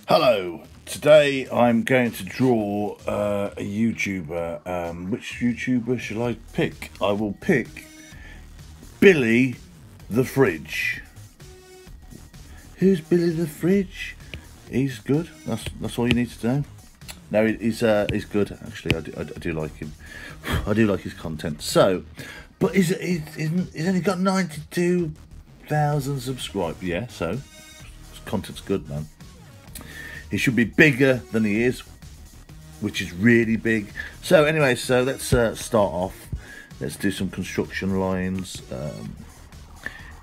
Hello, today I'm going to draw a YouTuber. Which YouTuber shall I pick? I will pick Billy the Fridge. Who's Billy the Fridge? He's good, that's all you need to know. No, he's good actually. I do like him. I do like his content. So, but he's only got 92,000 subscribers. Yeah, so his content's good, man. He should be bigger than he is, which is really big. So anyway, so let's start off. Let's do some construction lines.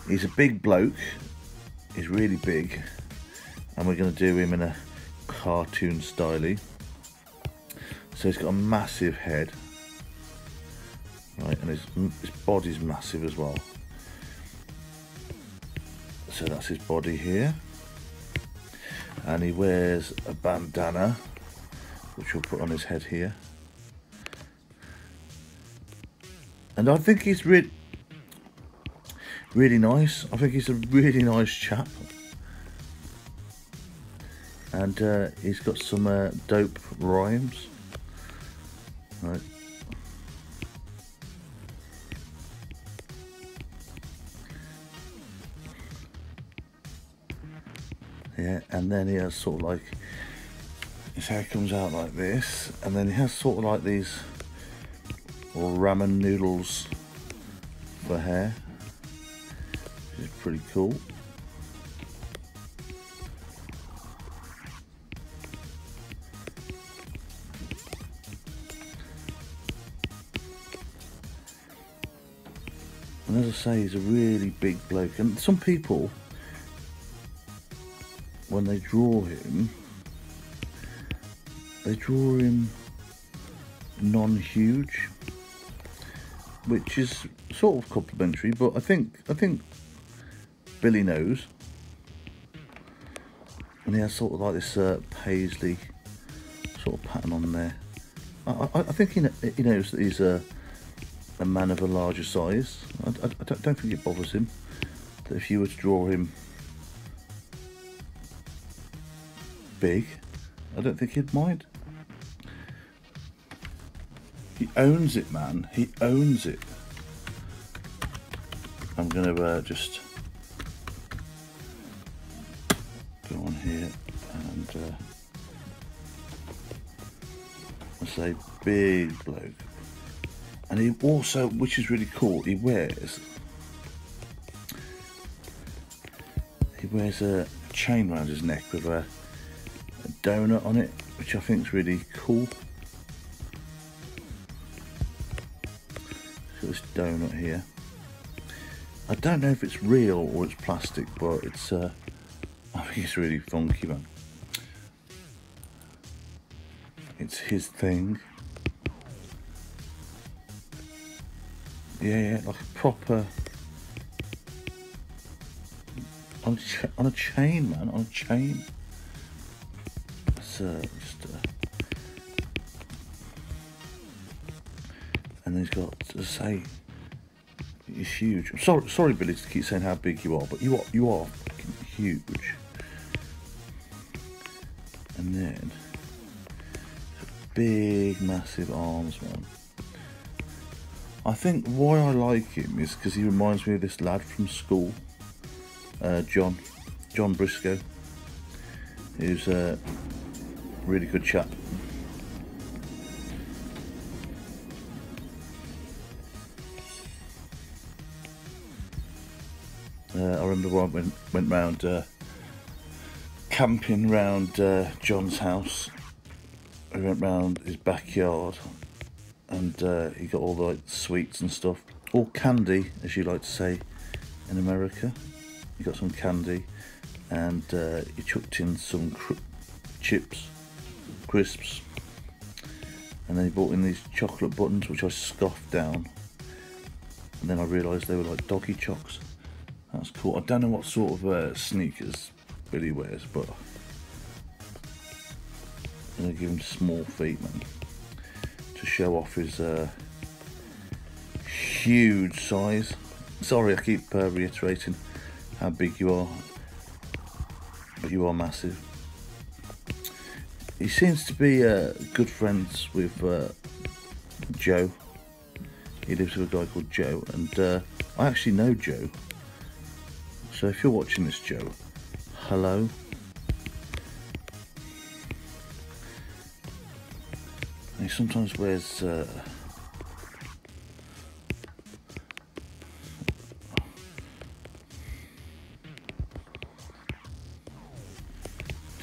He's a big bloke. He's really big, and we're going to do him in a cartoon style. So he's got a massive head, right, and his body's massive as well. So that's his body here. And he wears a bandana, which we'll put on his head here. And I think he's really nice. I think he's a really nice chap. And he's got some dope rhymes. Right. Yeah, and then he has sort of like, his hair comes out like this, and then he has sort of like these ramen noodles for hair, which is pretty cool. And as I say, he's a really big bloke, and some people, when they draw him non-huge, which is sort of complimentary, but I think Billy knows. And he has sort of like this paisley sort of pattern on there. I think he knows that he's a man of a larger size. I don't think it bothers him that if you were to draw him big, I don't think he'd mind. He owns it, man. He owns it. I'm gonna just go on here and I say big bloke. And he also, which is really cool, he wears a chain around his neck with a donut on it, which I think is really cool. Got this donut here. I don't know if it's real or it's plastic, but it's I think it's really funky, man. It's his thing. Yeah, like a proper on a chain, man, on a chain. And then he's got, as I say, he's huge. I'm sorry, Billy, to keep saying how big you are, but you are fucking huge. And then big, massive arms, man. I think why I like him is because he reminds me of this lad from school, John Briscoe, who's a really good chap. I remember when I went round camping round John's house. We went round his backyard, and he got all the like sweets and stuff, all candy, as you like to say in America. He got some candy, and he chucked in some chips, crisps, and then he brought in these chocolate buttons, which I scoffed down, and then I realised they were like doggy chocks. That's cool. I don't know what sort of sneakers Billy wears, but I'm going to give him small feet, man, to show off his huge size. Sorry, I keep reiterating how big you are, but you are massive. he seems to be good friends with Joe. He lives with a guy called Joe, and I actually know Joe. So if you're watching this, Joe, hello. And he sometimes wears sort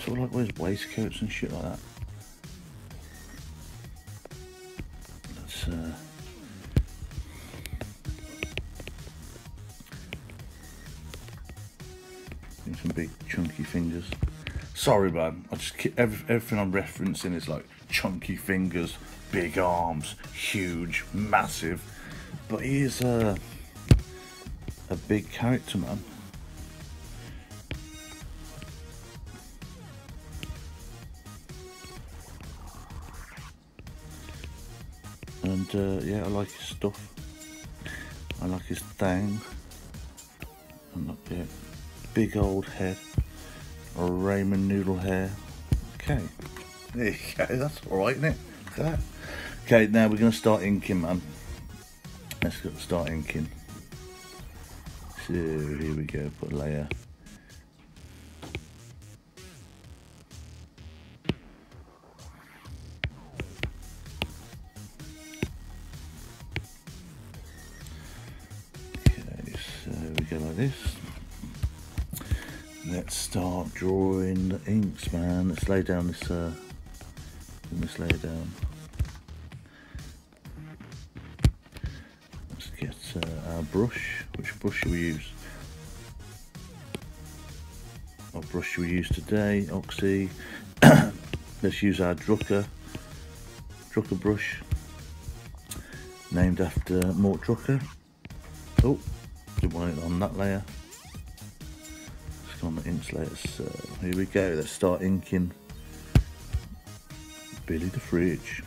of like wears waistcoats and shit like that. That's some big chunky fingers. Sorry, man. I just keep, everything I'm referencing is like chunky fingers, big arms, huge, massive. But he is a big character, man. And yeah, I like his stuff. I like his thing. And look there, big old head, or ramen noodle hair. Okay, there you go. That's all right, isn't it? Look at that. Okay, now we're gonna start inking, man. Let's start inking. So here we go. Put a layer. Like this. Let's start drawing the inks, man. Let's lay down this let's lay it down. Let's get our brush. Which brush should we use? What brush should we use today? Okse. Let's use our Drucker brush, named after Mort Drucker. Oh, didn't want it on that layer. Let's go on the inks layer. So here we go. Let's start inking Billy the Fridge.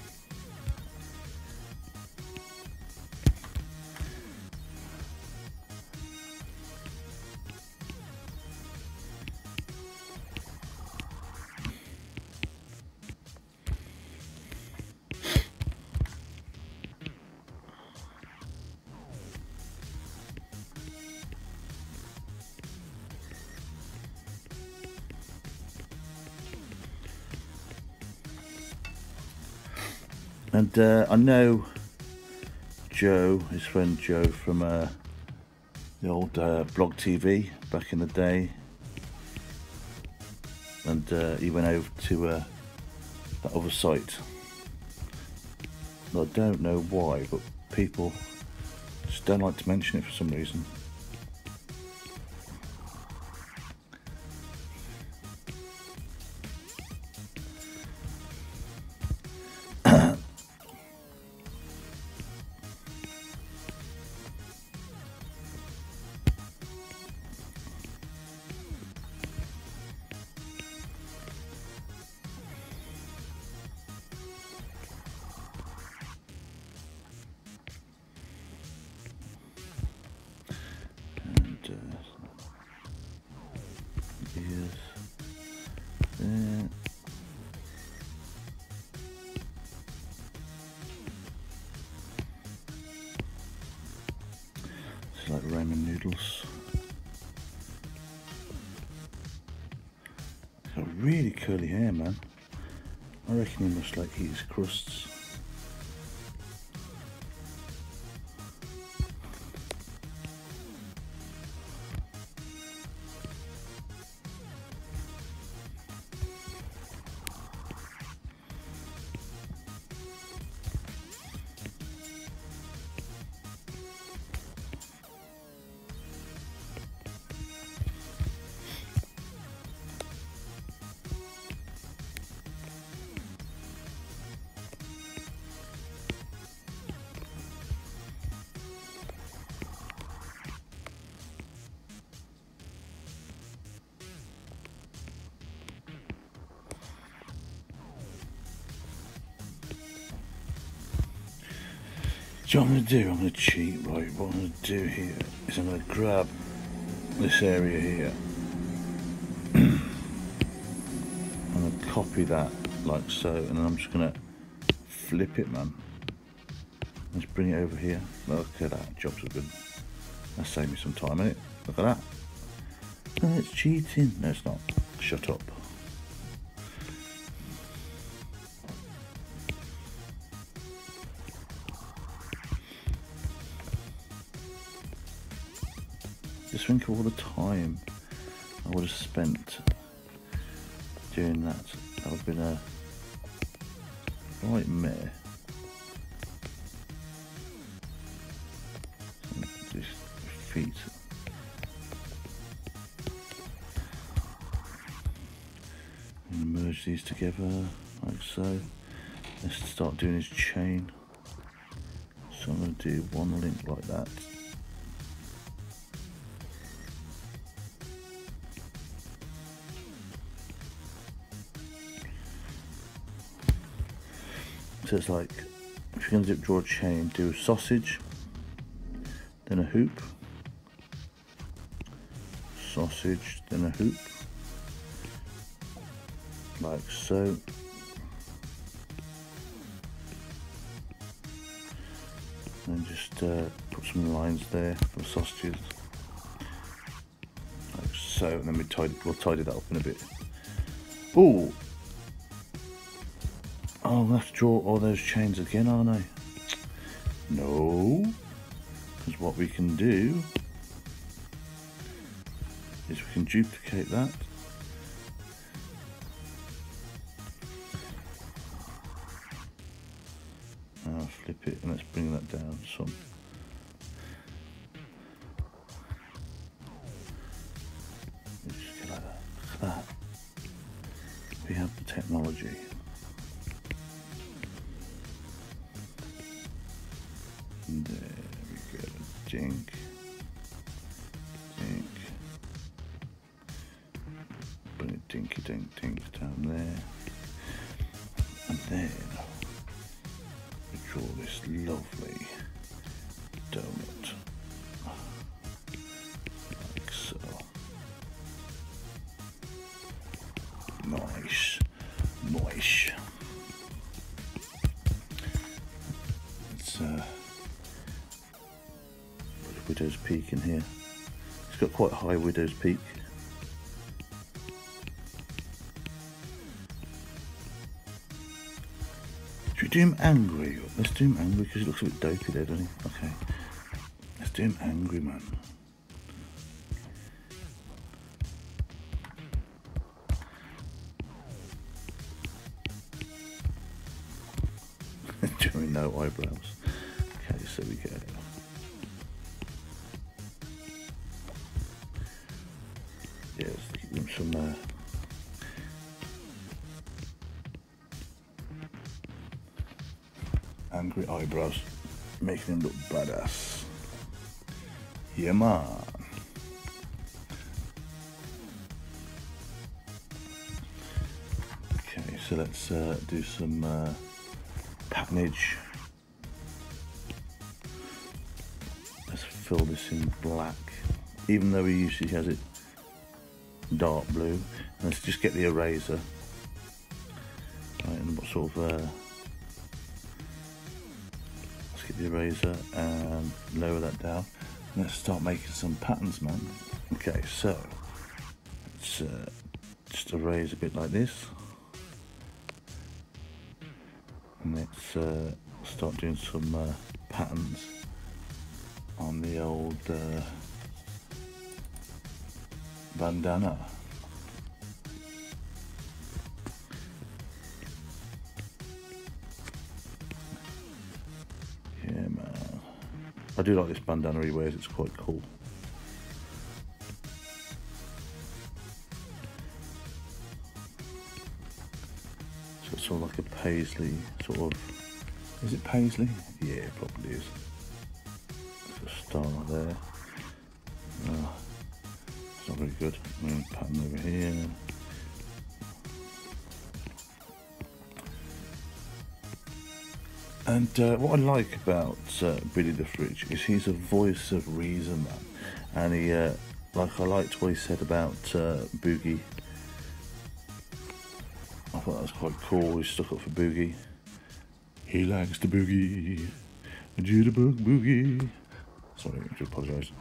And I know Joe, his friend Joe from the old Blog TV back in the day, and he went over to that other site. I don't know why, but people just don't like to mention it for some reason. It's like ramen noodles. He's got really curly hair, man. I reckon he must like eat his crusts. So what I'm going to do, I'm going to cheat, right? What I'm going to do here is I'm going to grab this area here. I'm going to copy that like so, and then I'm just gonna flip it, man. Let's bring it over here. Look at that, jobs are good. That saved me some time, innit? Look at that. No, it's cheating. No, it's not. Shut up. Just think of all the time I would have spent doing that. That would have been a nightmare. These feet. And merge these together like so. Let's start doing his chain. So I'm going to do one link like that. So it's like, if you're going to draw a chain, do a sausage, then a hoop, sausage, then a hoop, like so. And just put some lines there for the sausages, like so. And then we'll tidy that up in a bit. Oh, I'll have to draw all those chains again, aren't I? No, because what we can do is we can duplicate that. I'll flip it and let's bring that down some. Just go like that. Look at that. We have the technology. There we go. Dink. Dink. Bring it dinky dink dink down there. And then we draw this lovely donut. Like so. Nice. Nice. It's widow's peak in here. It's got quite a high widow's peak. Should we do him angry? Let's do him angry because he looks a bit dopey there, doesn't he? Okay. Let's do him angry, man. Doing no eyebrows. Okay, so we go. Yeah, let's give him some angry eyebrows, making him look badass. Yeah, man. Okay, so let's do some patternage. Let's fill this in black, even though he usually has it dark blue. And let's just get the eraser. Right, and what sort of let's get the eraser and lower that down. And let's start making some patterns, man. Okay, so let's just erase a bit like this. And let's start doing some patterns on the old bandana. Yeah, man. I do like this bandana he wears, it's quite cool. So it's sort of like a paisley sort of. Is it paisley? Yeah, it probably is. There's a star there. It's not very good. I'm going to pattern over here. And what I like about Billy the Fridge is he's a voice of reason, man. And he, like I liked what he said about Boogie. I thought that was quite cool. He's stuck up for boogie. He likes the boogie. Jitterbug boogie. Sorry, I do apologise.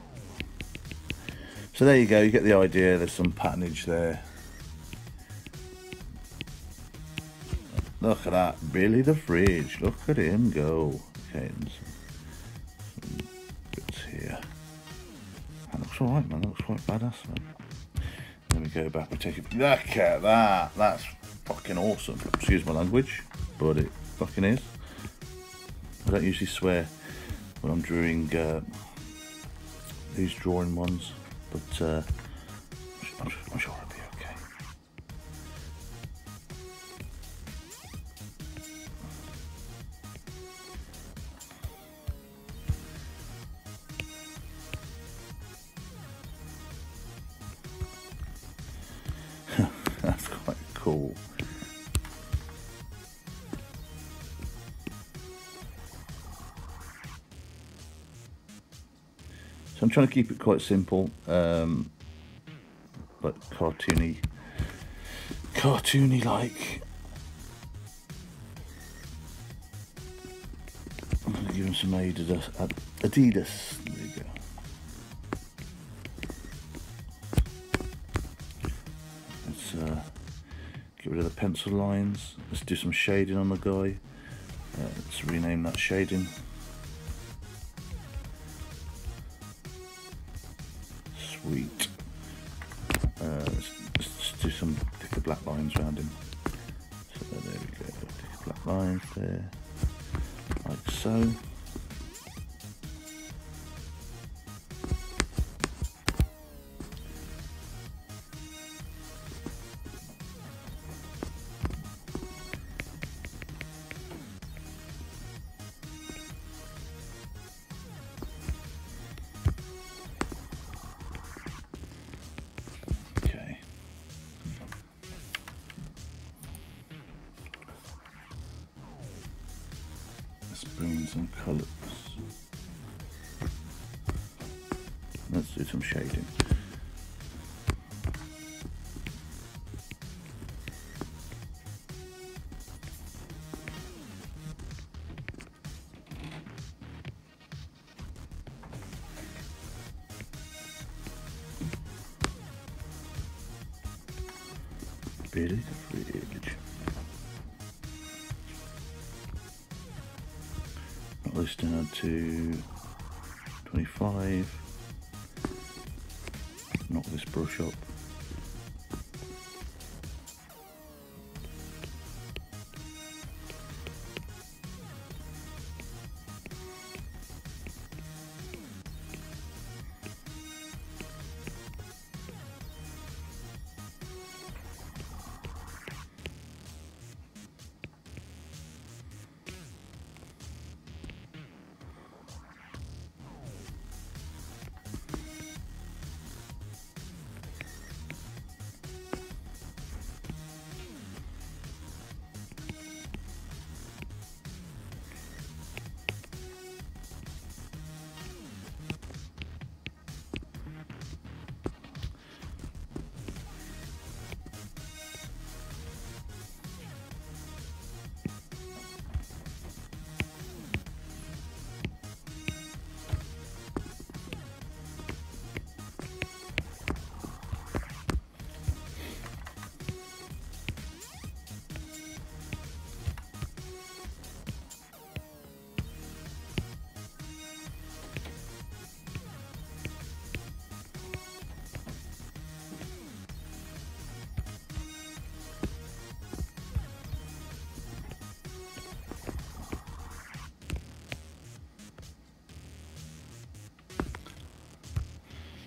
So there you go, you get the idea. There's some patternage there. Look at that, Billy the Fridge. Look at him go. Okay, and some bits here. That looks alright, man. That looks quite badass, man. Then we go back, we take it. Look at that. That's fucking awesome. Excuse my language, but it fucking is. I don't usually swear when I'm drawing these drawing ones, but I'm sure it'll be okay. That's quite cool. So I'm trying to keep it quite simple, but cartoony like. I'm going to give him some Adidas. There you go. Let's get rid of the pencil lines. Let's do some shading on the guy. Let's rename that shading. Sweet. Let's do some thicker black lines around him. So there we go. Thicker black lines there, like so. Let's bring in some colours. Let's do some shading. Billy the Fridge. Knock this down to 25. Knock this brush up.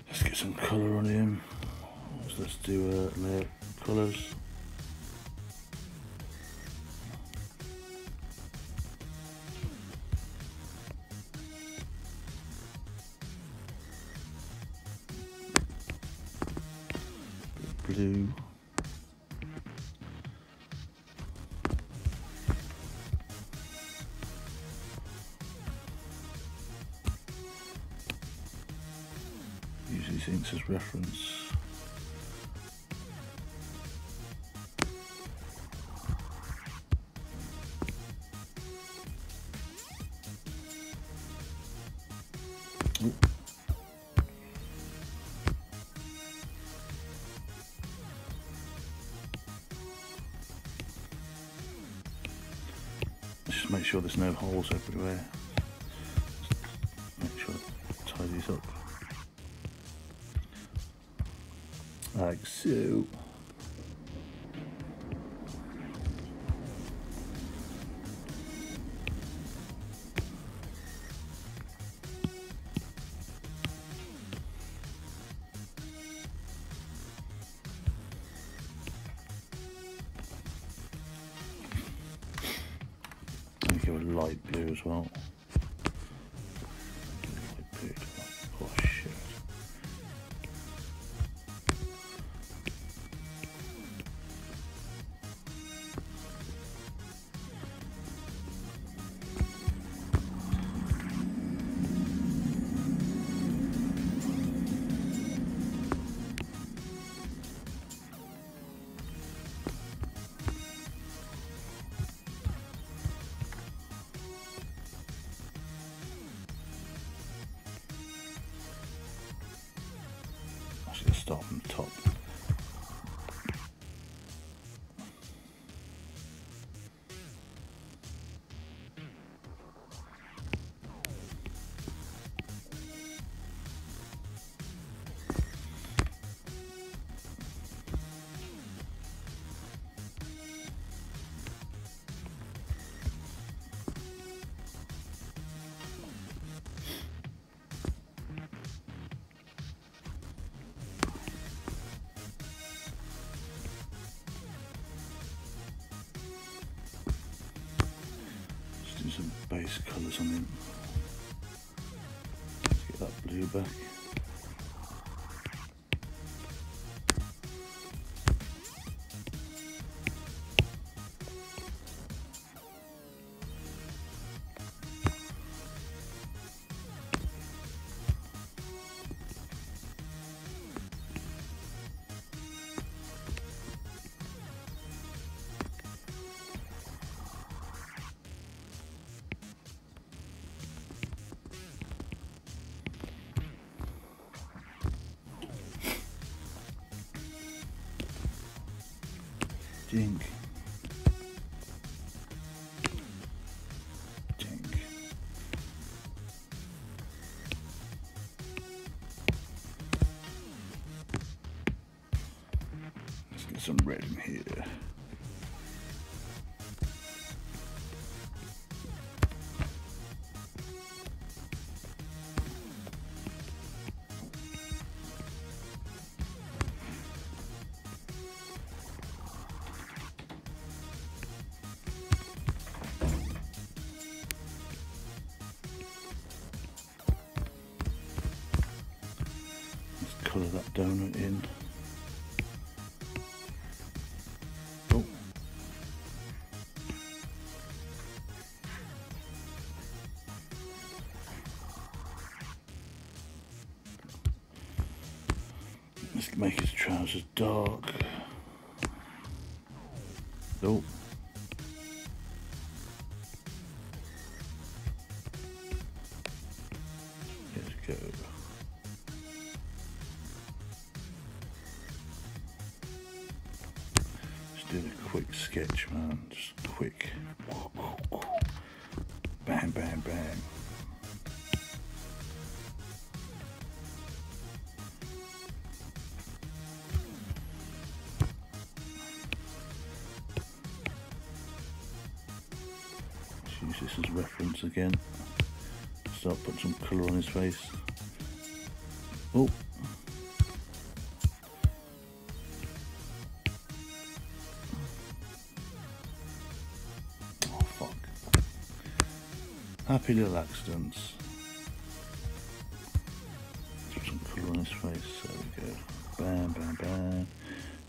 Let's get some colour on him. So let's do layer colours. Blue. Use these inks as reference. just make sure there's no holes everywhere. Make sure I tie these up like so. Go a light blue as well. Light blue. Oh shit. Let's start from the top. Some base colours on him. Let's get that blue back. Dink. Dink. Let's get some red in here. Colour that donut in. Oh. Let's make his trousers dark. Oh. Let's go. Did a quick sketch, man, just quick. Bang, bang, bang. Let's use this as reference again. Start putting some colour on his face. Oh. Happy little accidents. Put some colour on his face. There we go. Bam, bam, bam.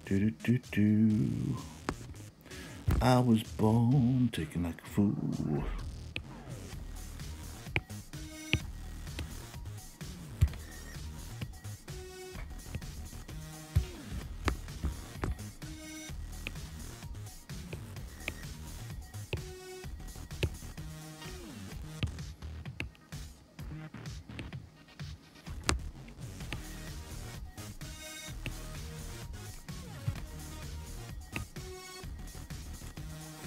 Do do do do. I was born taken like a fool.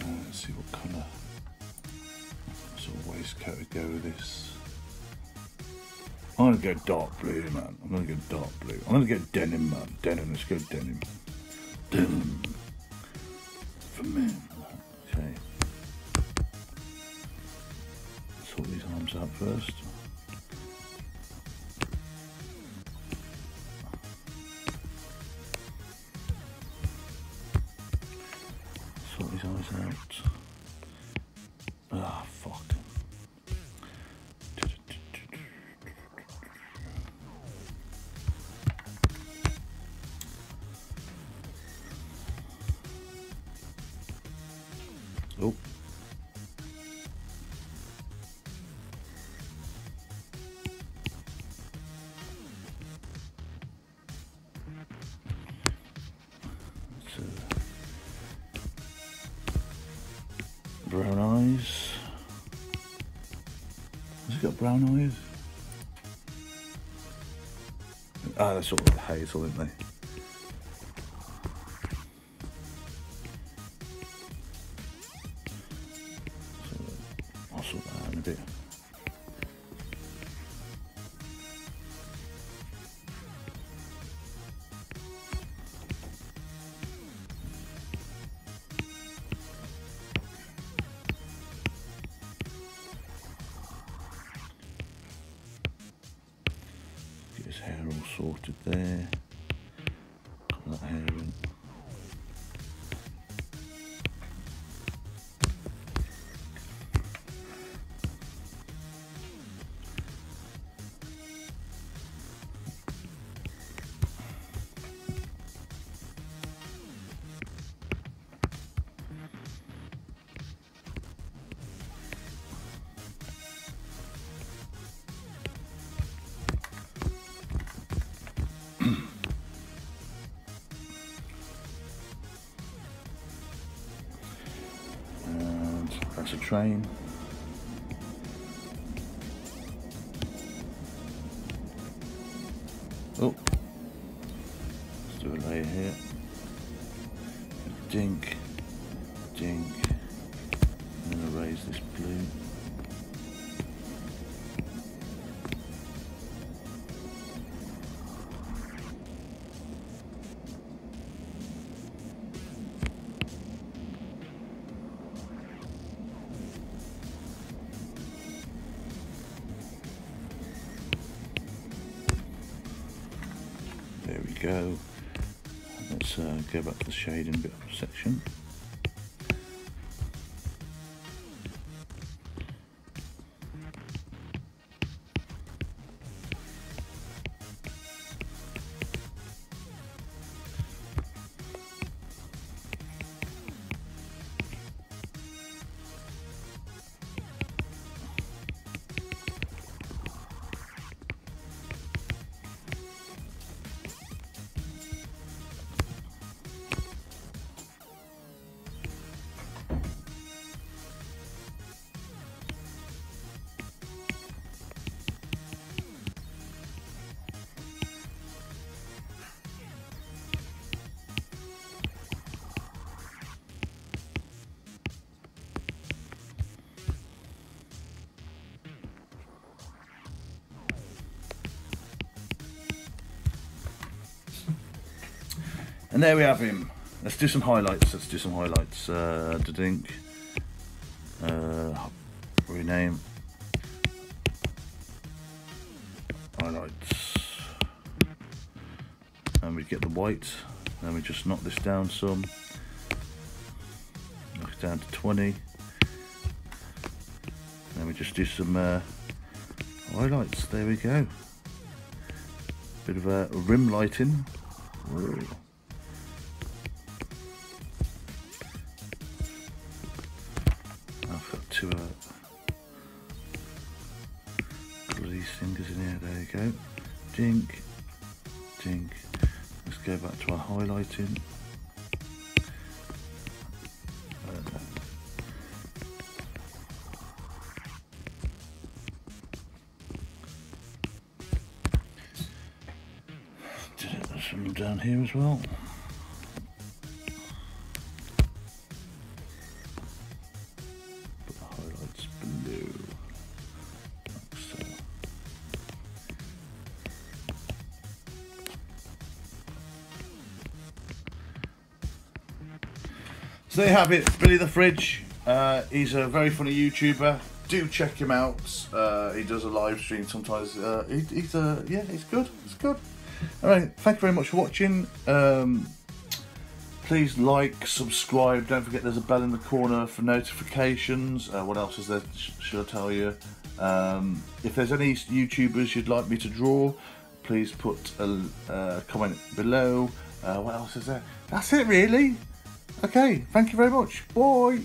Let's see what colour. base coat to go with this. I'm gonna go dark blue, man. I'm gonna go dark blue. I'm gonna go denim, man. Denim, let's go denim. Denim. For men. Okay. Sort these arms out first. Sort these eyes out. Ah, fuck. Oh. So, brown eyes. Has it got brown eyes? Ah, they're sort of hazel, aren't they? I'll sort that out in a bit. Get his hair all sorted there. Put that hair in. That's a train. Oh, let's do a layer here. Dink, dink, and then erase this blue. There we go. Let's go back to the shading bit section. And there we have him. Let's do some highlights. Let's do some highlights. Dink. Rename. Highlights. And we get the white. Then we just knock this down some. Knock it down to 20. Then we just do some highlights. There we go. Bit of a rim lighting. Whoa. I've got two of these fingers in here. There you go. Dink, dink. Let's go back to our highlighting. There's some down here as well. Put the highlights blue. So there you have it, Billy the Fridge. He's a very funny YouTuber. Do check him out. He does a live stream sometimes. He's good. He's good. All right. Thank you very much for watching. Please like, subscribe. Don't forget there's a bell in the corner for notifications. What else is there? Should I tell you? If there's any YouTubers you'd like me to draw, please put a comment below. What else is there? That's it, really. Okay. Thank you very much. Bye.